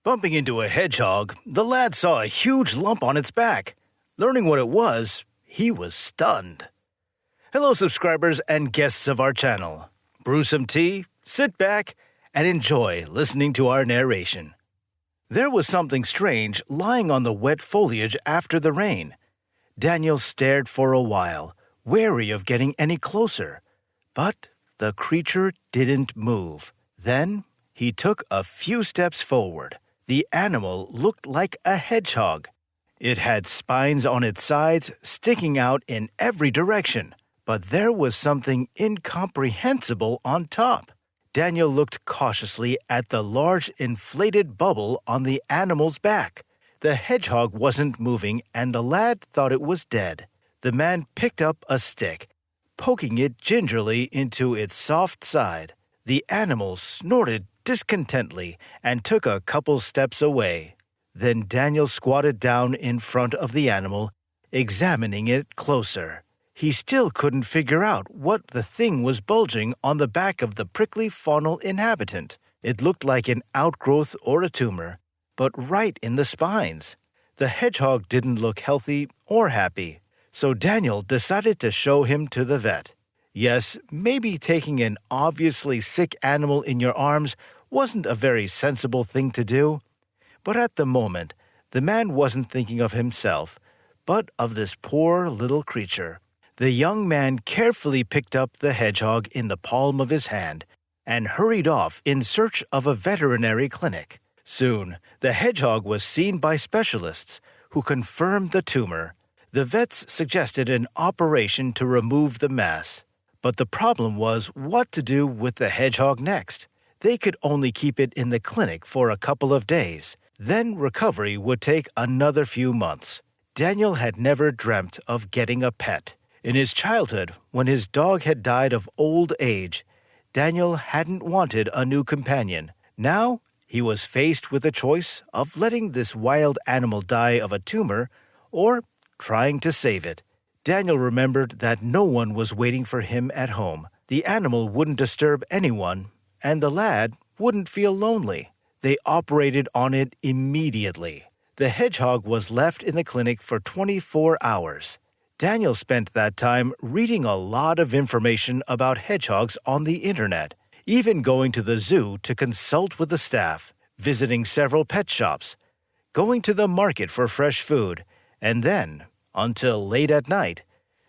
Bumping into a hedgehog, the lad saw a huge lump on its back. Learning what it was, he was stunned. Hello, subscribers and guests of our channel. Brew some tea, sit back, and enjoy listening to our narration. There was something strange lying on the wet foliage after the rain. Daniel stared for a while, wary of getting any closer. But the creature didn't move. Then he took a few steps forward. The animal looked like a hedgehog. It had spines on its sides sticking out in every direction, but there was something incomprehensible on top. Daniel looked cautiously at the large inflated bubble on the animal's back. The hedgehog wasn't moving, and the lad thought it was dead. The man picked up a stick, poking it gingerly into its soft side. The animal snorted discontentedly and took a couple steps away. Then Daniel squatted down in front of the animal, examining it closer. He still couldn't figure out what the thing was bulging on the back of the prickly faunal inhabitant. It looked like an outgrowth or a tumour, but right in the spines. The hedgehog didn't look healthy or happy, so Daniel decided to show him to the vet. Yes, maybe taking an obviously sick animal in your arms wasn't a very sensible thing to do, but at the moment, the man wasn't thinking of himself, but of this poor little creature. The young man carefully picked up the hedgehog in the palm of his hand and hurried off in search of a veterinary clinic. Soon, the hedgehog was seen by specialists who confirmed the tumor. The vets suggested an operation to remove the mass, but the problem was what to do with the hedgehog next. They could only keep it in the clinic for a couple of days. Then recovery would take another few months. Daniel had never dreamt of getting a pet. In his childhood, when his dog had died of old age, Daniel hadn't wanted a new companion. Now, he was faced with a choice of letting this wild animal die of a tumor or trying to save it. Daniel remembered that no one was waiting for him at home. The animal wouldn't disturb anyone, and the lad wouldn't feel lonely. They operated on it immediately. The hedgehog was left in the clinic for 24 hours. Daniel spent that time reading a lot of information about hedgehogs on the internet, even going to the zoo to consult with the staff, visiting several pet shops, going to the market for fresh food, and then, until late at night,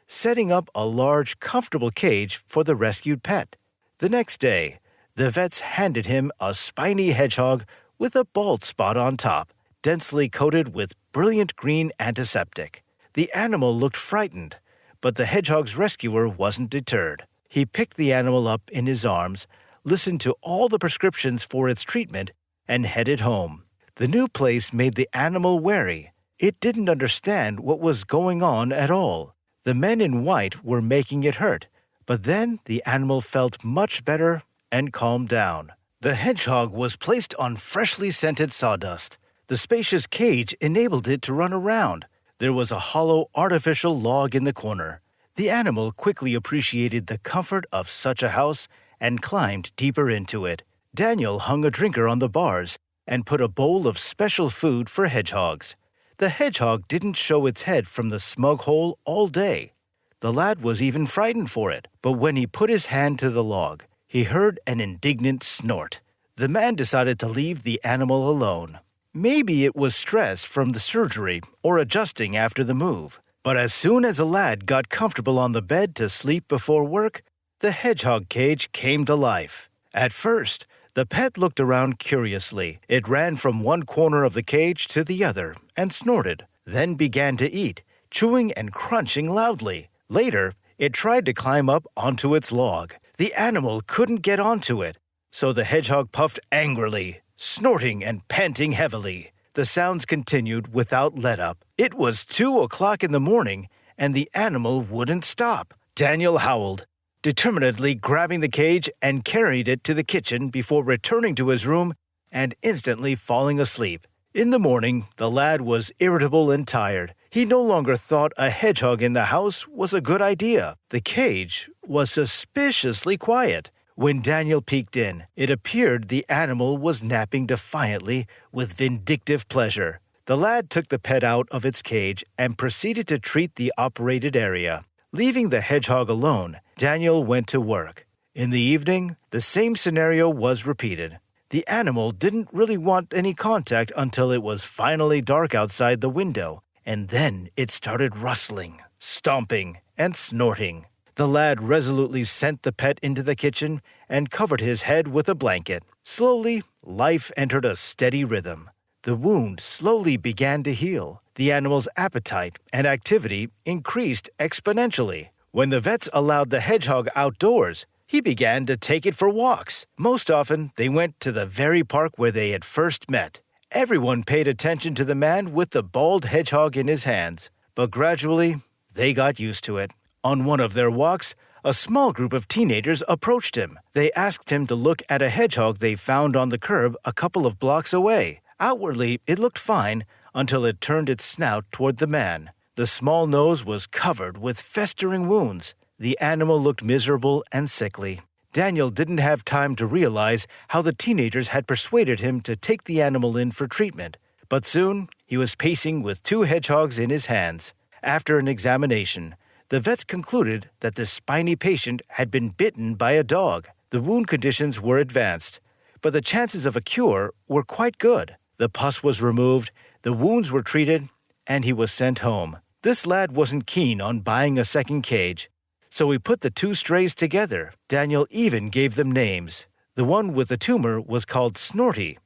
setting up a large, comfortable cage for the rescued pet. The next day, the vets handed him a spiny hedgehog with a bald spot on top, densely coated with brilliant green antiseptic. The animal looked frightened, but the hedgehog's rescuer wasn't deterred. He picked the animal up in his arms, listened to all the prescriptions for its treatment, and headed home. The new place made the animal wary. It didn't understand what was going on at all. The men in white were making it hurt, but then the animal felt much better and calmed down. The hedgehog was placed on freshly scented sawdust. The spacious cage enabled it to run around. There was a hollow artificial log in the corner. The animal quickly appreciated the comfort of such a house and climbed deeper into it. Daniel hung a drinker on the bars and put a bowl of special food for hedgehogs. The hedgehog didn't show its head from the smug hole all day. The lad was even frightened for it, but when he put his hand to the log, he heard an indignant snort. The man decided to leave the animal alone. Maybe it was stress from the surgery or adjusting after the move. But as soon as the lad got comfortable on the bed to sleep before work, the hedgehog cage came to life. At first, the pet looked around curiously. It ran from one corner of the cage to the other and snorted, then began to eat, chewing and crunching loudly. Later, it tried to climb up onto its log. The animal couldn't get onto it, so the hedgehog puffed angrily, snorting and panting heavily. The sounds continued without let-up. It was 2 o'clock in the morning, and the animal wouldn't stop. Daniel howled, determinedly grabbing the cage and carried it to the kitchen before returning to his room and instantly falling asleep. In the morning, the lad was irritable and tired. He no longer thought a hedgehog in the house was a good idea. The cage was suspiciously quiet. When Daniel peeked in, it appeared the animal was napping defiantly with vindictive pleasure. The lad took the pet out of its cage and proceeded to treat the operated area. Leaving the hedgehog alone, Daniel went to work. In the evening, the same scenario was repeated. The animal didn't really want any contact until it was finally dark outside the window, and then it started rustling, stomping, and snorting. The lad resolutely sent the pet into the kitchen and covered his head with a blanket. Slowly, life entered a steady rhythm. The wound slowly began to heal. The animal's appetite and activity increased exponentially. When the vets allowed the hedgehog outdoors, he began to take it for walks. Most often, they went to the very park where they had first met. Everyone paid attention to the man with the bald hedgehog in his hands, but gradually, they got used to it. On one of their walks, a small group of teenagers approached him. They asked him to look at a hedgehog they found on the curb a couple of blocks away. Outwardly, it looked fine until it turned its snout toward the man. The small nose was covered with festering wounds. The animal looked miserable and sickly. Daniel didn't have time to realize how the teenagers had persuaded him to take the animal in for treatment, but soon he was pacing with 2 hedgehogs in his hands. After an examination, the vets concluded that the spiny patient had been bitten by a dog. The wound conditions were advanced, but the chances of a cure were quite good. The pus was removed, the wounds were treated, and he was sent home. This lad wasn't keen on buying a second cage, so we put the 2 strays together. Daniel even gave them names. The one with the tumour was called Snorty,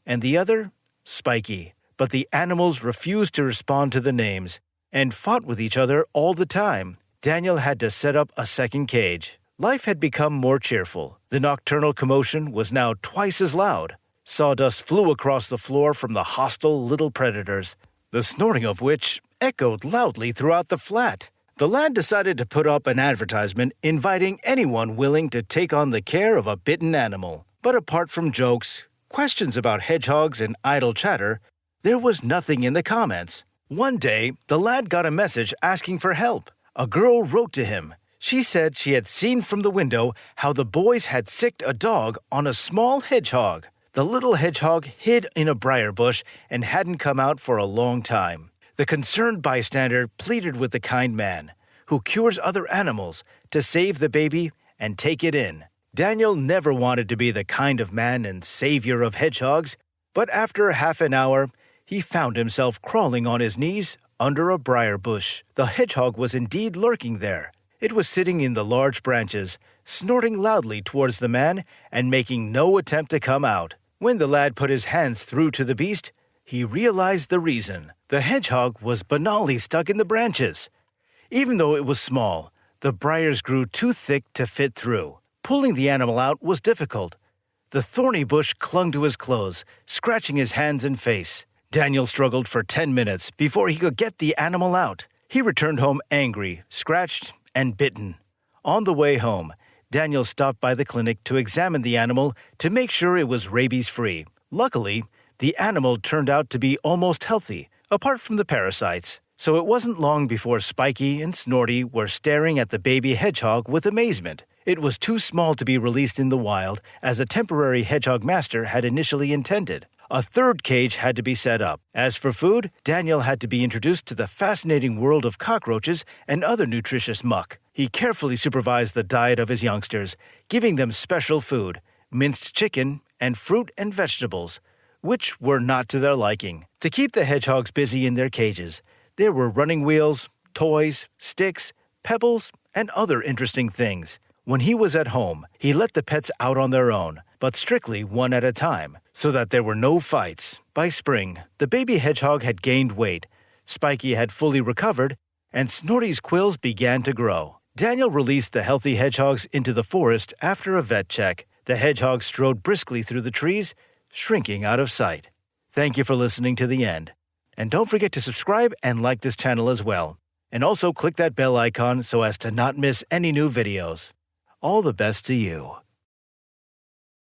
and the other, Spiky. But the animals refused to respond to the names, and fought with each other all the time. Daniel had to set up a second cage. Life had become more cheerful. The nocturnal commotion was now twice as loud. Sawdust flew across the floor from the hostile little predators, the snorting of which echoed loudly throughout the flat. The lad decided to put up an advertisement inviting anyone willing to take on the care of a bitten animal. But apart from jokes, questions about hedgehogs, and idle chatter, there was nothing in the comments. One day, the lad got a message asking for help. A girl wrote to him. She said she had seen from the window how the boys had sicked a dog on a small hedgehog. The little hedgehog hid in a briar bush and hadn't come out for a long time. The concerned bystander pleaded with the kind man, who cures other animals, to save the baby and take it in. Daniel never wanted to be the kind of man and savior of hedgehogs, but after half an hour, he found himself crawling on his knees under a briar bush. The hedgehog was indeed lurking there. It was sitting in the large branches, snorting loudly towards the man and making no attempt to come out. When the lad put his hands through to the beast, he realized the reason. The hedgehog was banally stuck in the branches. Even though it was small, the briars grew too thick to fit through. Pulling the animal out was difficult. The thorny bush clung to his clothes, scratching his hands and face. Daniel struggled for 10 minutes before he could get the animal out. He returned home angry, scratched, and bitten. On the way home, Daniel stopped by the clinic to examine the animal to make sure it was rabies-free. Luckily, the animal turned out to be almost healthy, apart from the parasites. So it wasn't long before Spiky and Snorty were staring at the baby hedgehog with amazement. It was too small to be released in the wild, as a temporary hedgehog master had initially intended. A third cage had to be set up. As for food, Daniel had to be introduced to the fascinating world of cockroaches and other nutritious muck. He carefully supervised the diet of his youngsters, giving them special food, minced chicken, and fruit and vegetables, which were not to their liking. To keep the hedgehogs busy in their cages, there were running wheels, toys, sticks, pebbles, and other interesting things. When he was at home, he let the pets out on their own, but strictly one at a time, so that there were no fights. By spring, the baby hedgehog had gained weight, Spiky had fully recovered, and Snorty's quills began to grow. Daniel released the healthy hedgehogs into the forest after a vet check. The hedgehogs strode briskly through the trees, shrinking out of sight. Thank you for listening to the end. And don't forget to subscribe and like this channel as well. And also click that bell icon so as to not miss any new videos. All the best to you.